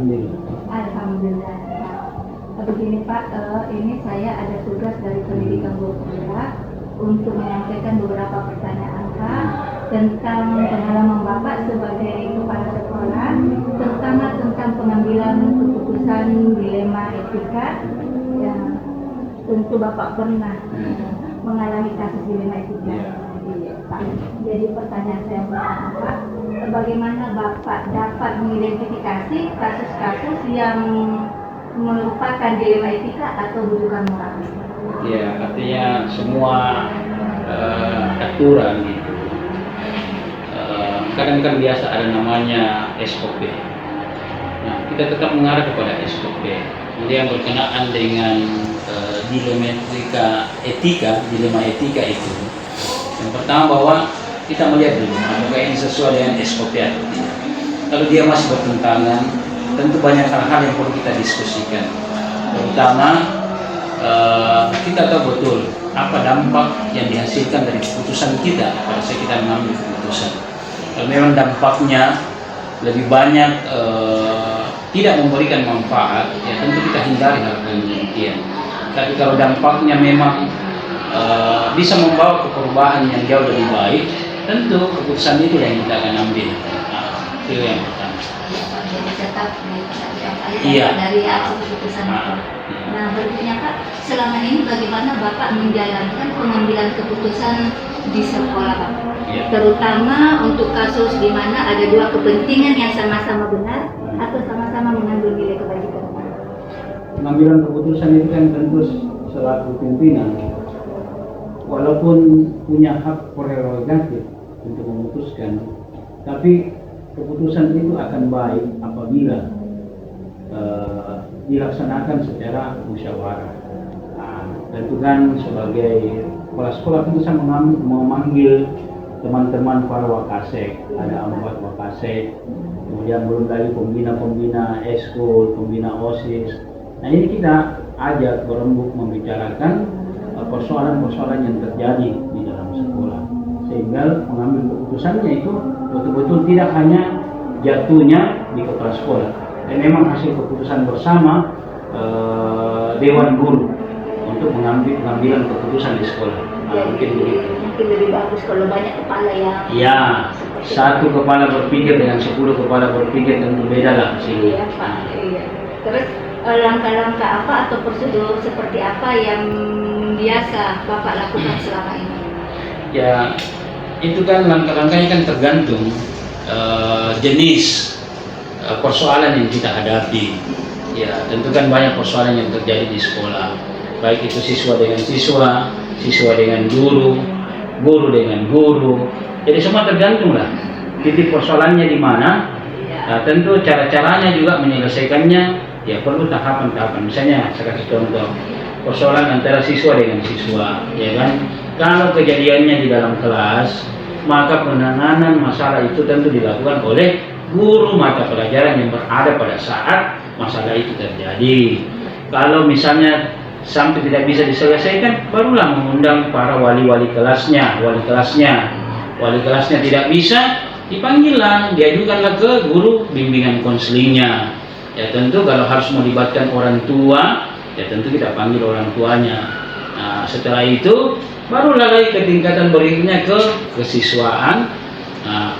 ambil. Alhamdulillah. Begini Pak, ini saya ada tugas dari Pendidikan Guru Penggerak untuk menyampaikan beberapa pertanyaan Pak tentang pengalaman Bapak sebagai kepala sekolah, terutama tentang pengambilan keputusan dilema etika. Ya, tentu Bapak pernah mengalami kasus dilema etika. Iya, Pak. Jadi pertanyaan saya pertama Pak, bagaimana Bapak dapat mengidentifikasi kasus-kasus yang merupakan dilema etika atau bujukan moral? Ya, artinya semua aturan gitu. Kadang kan biasa ada namanya SOP. Nah, kita tetap mengarah kepada SOP. Jadi yang berkenaan dengan dilema etika itu. Yang pertama bahwa kita melihat dulu apakah ini sesuai dengan SOP atau tidak. Kalau dia masih bertentangan, tentu banyak hal-hal yang perlu kita diskusikan. Terutama kita tahu betul apa dampak yang dihasilkan dari keputusan kita pada saat kita mengambil keputusan. Kalau memang dampaknya lebih banyak tidak memberikan manfaat, ya tentu kita hindari hal-hal yang demikian. Tapi kalau dampaknya memang bisa membawa ke perubahan yang jauh lebih baik, tentu keputusan itu yang kita akan ambil. Nah, itu yang pertama. Jadi tetap Iya. dari hasil keputusan itu. Nah, berikutnya Pak, selama ini bagaimana Bapak menjalankan pengambilan keputusan di sekolah Bapak? Iya. Terutama untuk kasus di mana ada dua kepentingan yang sama-sama benar atau sama-sama mengandung nilai kebajikan. Pengambilan keputusan itu kan tentu selaku pimpinan, walaupun punya hak prerogatif untuk memutuskan, tapi keputusan itu akan baik apabila dilaksanakan secara musyawarah. Nah, tentu kan sebagai kepala sekolah tentu saya memanggil teman-teman para wakasek, ada 4 wakasek, kemudian belum lagi pembina-pembina eskul, pembina OSIS. Nah, ini kita ajak berembuk membicarakan persoalan-persoalan yang terjadi di dalam sekolah, sehingga mengambil keputusannya itu betul-betul tidak hanya jatuhnya di kepala sekolah, dan memang hasil keputusan bersama Dewan Guru untuk pengambilan keputusan di sekolah. Nah, mungkin begitu. Mungkin lebih bagus kalau banyak kepala yang Ya, satu kepala berpikir dengan 10 kepala berpikir tentu beda lah hasilnya. Iya Pak. Iya. Terus langkah-langkah apa atau prosedur seperti apa yang biasa Bapak lakukan selama ini? Ya, itu kan langkah-langkahnya kan tergantung jenis persoalan yang kita hadapi. Ya, tentu kan banyak persoalan yang terjadi di sekolah, baik itu siswa dengan siswa, siswa dengan guru, guru dengan guru. Jadi semua tergantung lah titik persoalannya di mana. Nah, tentu cara-caranya juga menyelesaikannya ya perlu tahapan-tahapan. Misalnya saya kasih contoh persoalan antara siswa dengan siswa, ya kan? Kalau kejadiannya di dalam kelas, maka penanganan masalah itu tentu dilakukan oleh guru mata pelajaran yang berada pada saat masalah itu terjadi. Kalau misalnya sampai tidak bisa diselesaikan, barulah mengundang para wali kelasnya. Wali kelasnya tidak bisa, dipanggillah, diajukanlah ke guru bimbingan konselingnya. Ya tentu kalau harus melibatkan orang tua, ya tentu kita panggil orang tuanya. Nah, setelah itu barulah lagi ke tingkatan berikutnya ke kesiswaan,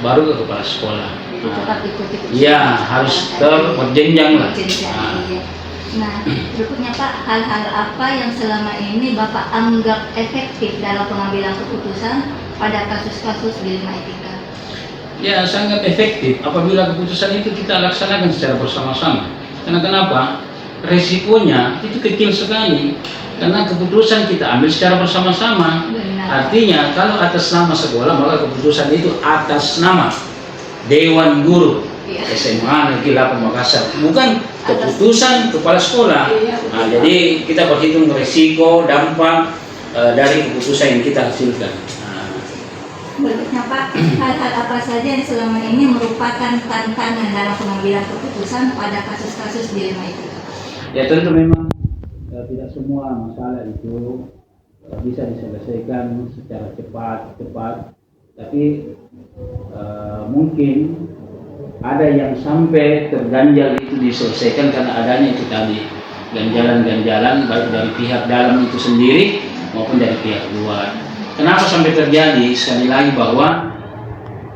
baru ke kepala sekolah. Ya harus berjenjang lah. Nah, berikutnya Pak, hal-hal apa yang selama ini Bapak anggap efektif dalam pengambilan keputusan pada kasus-kasus dilema etika? Ya, sangat efektif apabila keputusan itu kita laksanakan secara bersama-sama. Karena kenapa? Resikonya itu kecil sekali. Karena keputusan kita ambil secara bersama-sama. Artinya kalau atas nama sekolah, maka keputusan itu atas nama Dewan Guru SMA Negeri 8 Makassar, bukan keputusan kepala sekolah. Nah, jadi kita berhitung risiko, dampak dari keputusan yang kita hasilkan. Berikutnya Pak, hal-hal apa saja yang selama ini merupakan tantangan dalam pengambilan keputusan pada kasus-kasus dilema itu? Ya tentu memang tidak semua masalah itu bisa diselesaikan secara cepat, tapi mungkin ada yang sampai terganjal itu diselesaikan karena adanya itu tadi ganjalan-ganjalan baik dari pihak dalam itu sendiri maupun dari pihak luar. Kenapa sampai terjadi? Sekali lagi bahwa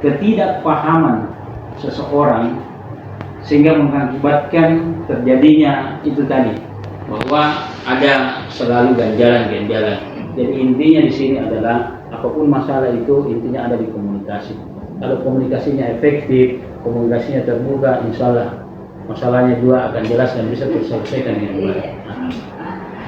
ketidakpahaman seseorang sehingga mengakibatkan terjadinya itu tadi bahwa ada selalu ganjalan-ganjalan. Jadi intinya di sini adalah apapun masalah itu intinya ada di komunikasi. Kalau komunikasinya efektif, komunikasinya terbuka, insya Allah masalahnya juga akan jelas dan bisa terselesaikan dengan baik.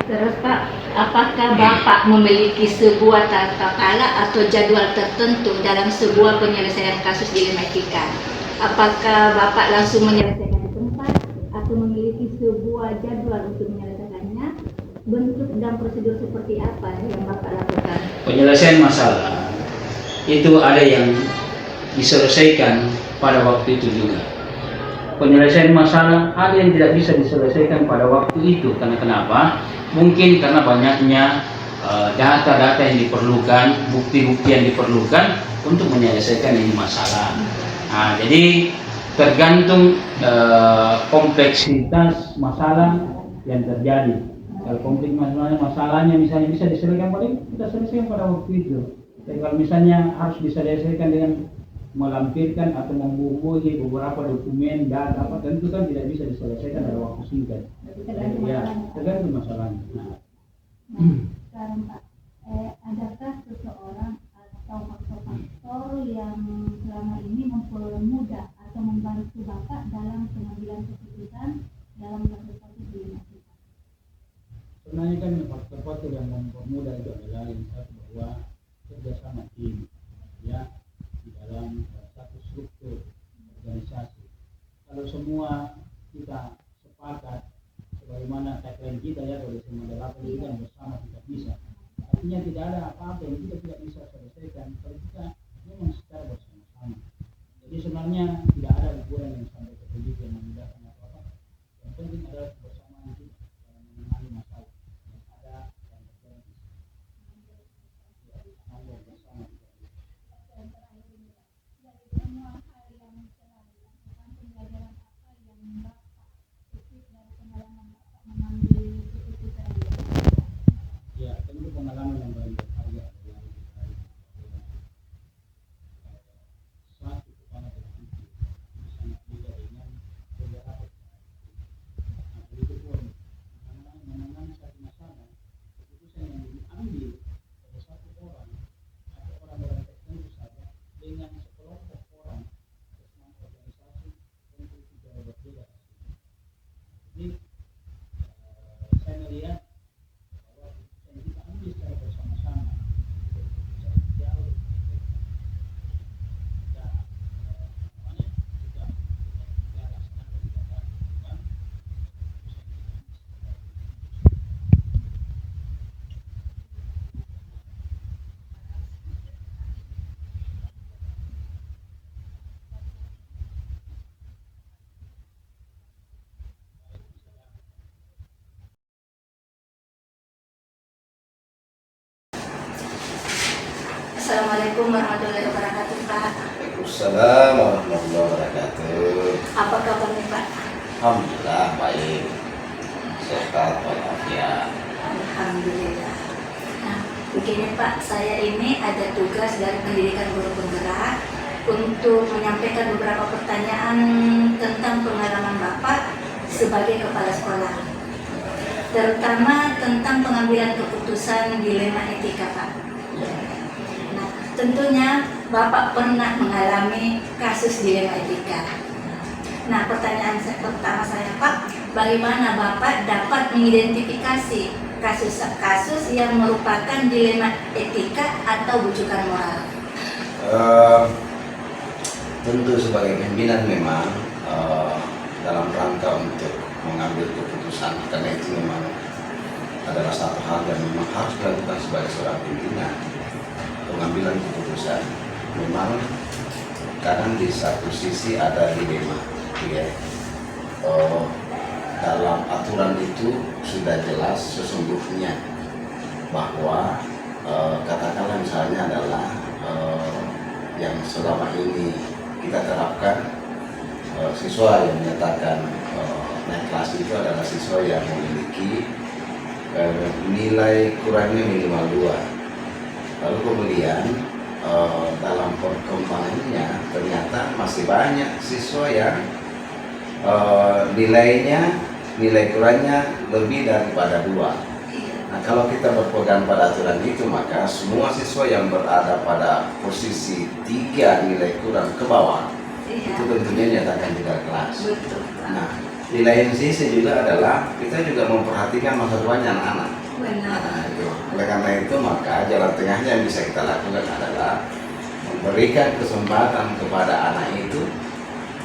Terus Pak, apakah Bapak memiliki sebuah tata cara atau jadwal tertentu dalam sebuah penyelesaian kasus dilema etika? Apakah Bapak langsung menyelesaikan di tempat atau memiliki sebuah jadwal untuk menyelesaikannya? Bentuk dan prosedur seperti apa yang Bapak lakukan? Penyelesaian masalah itu ada yang diselesaikan pada waktu itu juga. Penyelesaian masalah ada yang tidak bisa diselesaikan pada waktu itu. Karena kenapa? Mungkin karena banyaknya data-data yang diperlukan, bukti-bukti yang diperlukan untuk menyelesaikan ini masalah. Nah, jadi tergantung kompleksitas masalah yang terjadi. Kalau kompleks masalahnya misalnya bisa diselesaikan paling kita selesaikan pada waktu itu. Tapi kalau misalnya harus diselesaikan dengan melampirkan atau membubuhi beberapa dokumen data apa tentu kan tidak bisa diselesaikan dalam waktu singkat. Tergantung masalahnya. Sekarang Pak, adakah seseorang atau faktor-faktor yang selama ini mempermudah atau membantu Bapak dalam pengambilan keputusan dalam kasus-kasus dilema etika? Sebenarnya kan faktor-faktor yang mempermudah itu adalah yang satu bahwa kerjasama tim, ya, di dalam satu struktur organisasi. Kalau semua kita sepakat sebagaimana tagline kita ya, kalau semua delapan itu kan bersama kita bisa. Artinya tidak ada apa-apa yang kita tidak bisa selesaikan kalau kita memang secara bersama-sama. Jadi sebenarnya tidak ada ukuran yang sampai terjadi yang memudahkan apa-apa. Yang penting adalah kebersamaan kita dalam menangani masalah yang ada dan terjadi. Ya, bersama kita. Ya, tentu pengalaman yang paling berharga adalah satu kepada berpikir sangat beda dengan beberapa. Nah, begitu pun menangani satu masalah, keputusan yang diambil oleh satu orang atau orang-orang tertentu saja dengan sekelompok orang bersama organisasi tentu tidak berbeda. Jadi saya melihat bahwa yang kita ambil secara bersama-sama bisa jauh lebih efektif dan namanya juga kita laksanakan pada kehidupan Assalamualaikum warahmatullahi wabarakatuh Pak. Waalaikumsalam warahmatullahi wabarakatuh. Apa kabarnya Pak? Alhamdulillah baik, sehat walafiat. Alhamdulillah. Nah, begini Pak, saya ini ada tugas dari Pendidikan Guru Penggerak untuk menyampaikan beberapa pertanyaan tentang pengalaman Bapak sebagai kepala sekolah, terutama tentang pengambilan keputusan dilema etika Pak. Nah, tentunya Bapak pernah mengalami kasus dilema etika. Nah, pertanyaan pertama saya Pak, bagaimana Bapak dapat mengidentifikasi kasus-kasus yang merupakan dilema etika atau bujukan moral? Tentu sebagai pimpinan memang dalam rangka untuk mengambil keputusan, karena itu memang adalah satu hal yang memang harus dilakukan sebagai seorang pimpinan. Pengambilan keputusan memang kadang di satu sisi ada dilema, ya. Dalam aturan itu sudah jelas sesungguhnya bahwa katakanlah misalnya adalah yang selama ini kita terapkan siswa yang menyatakan naik kelas itu adalah siswa yang memiliki nilai kurangnya minimal 2. Lalu kemudian dalam perkembangannya ternyata masih banyak siswa yang nilai kurangnya lebih daripada 2. Nah, kalau kita berpegang pada aturan itu, maka semua siswa yang berada pada posisi 3 nilai kurang ke bawah itu tentunya nyatakan tidak kelas. Nah, di lain sisi juga adalah kita juga memperhatikan masa depannya anak-anak. Nah, itu. Oleh karena itu, maka jalan tengahnya yang bisa kita lakukan adalah memberikan kesempatan kepada anak itu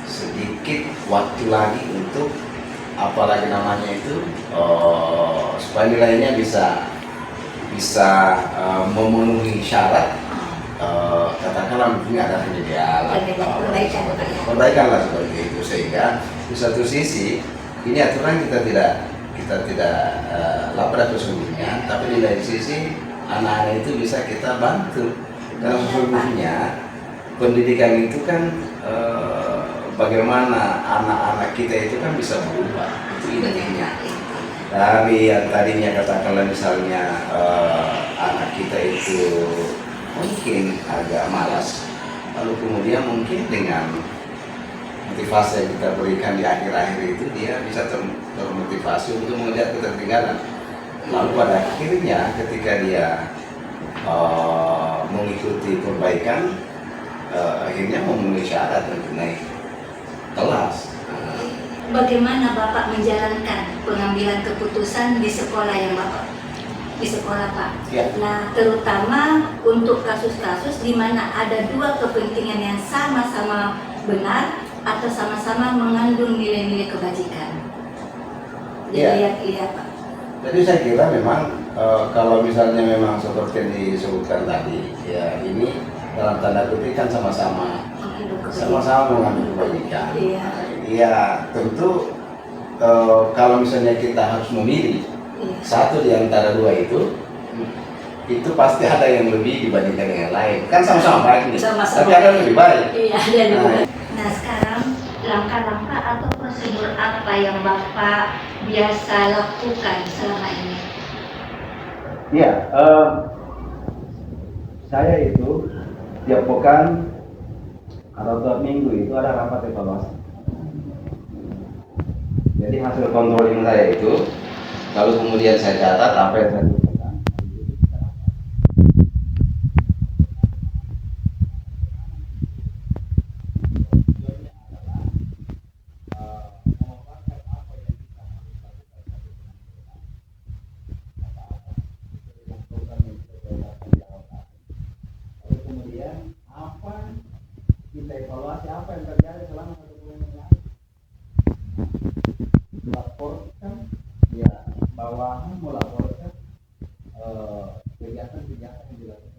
sedikit waktu lagi untuk apalagi namanya itu supaya nilainya bisa memenuhi syarat, katakanlah mungkin ada ideal perbaikan lah seperti itu, sehingga di satu sisi ini aturan kita tidak lapor sesungguhnya, tapi di lain sisi anak-anak itu bisa kita bantu karena sesungguhnya pendidikan itu kan bagaimana anak-anak kita itu kan bisa berubah, itu intinya. Dari yang tadinya katakanlah misalnya anak kita itu mungkin agak malas, lalu kemudian mungkin dengan motivasi yang kita berikan di akhir-akhir itu dia bisa termotivasi untuk mengejar ketertinggalan. Lalu pada akhirnya ketika dia mengikuti perbaikan, akhirnya memenuhi syarat untuk naik kelas. Bagaimana Bapak menjalankan pengambilan keputusan di sekolah yang Bapak di sekolah Pak? Ya. Nah, terutama untuk kasus-kasus di mana ada 2 kepentingan yang sama-sama benar atau sama-sama mengandung nilai-nilai kebajikan. Ya. Iya Pak. Jadi saya kira memang kalau misalnya memang seperti yang disebutkan tadi, ya ini dalam tanda kutip kan sama-sama mengandung kebajikan. Iya. Ya tentu kalau misalnya kita harus memilih satu di antara 2 itu pasti ada yang lebih dibandingkan yang lain. Kan sama-sama baik nih, tapi ada yang lebih baik. Iya, ada yang lebih baik. Nah, sekarang langkah-langkah atau prosedur apa yang Bapak biasa lakukan selama ini? Iya, saya itu tiap pekan atau tiap minggu itu ada rapat evaluasi. Jadi hasil kontroling saya itu, lalu kemudian saya catat apa yang saya lakukan. Lalu kemudian apa kita evaluasi apa yang terjadi selama 1 bulan yang lalu. Laporkan, ya bawahan melaporkan kegiatan-kegiatan yang dilakukan.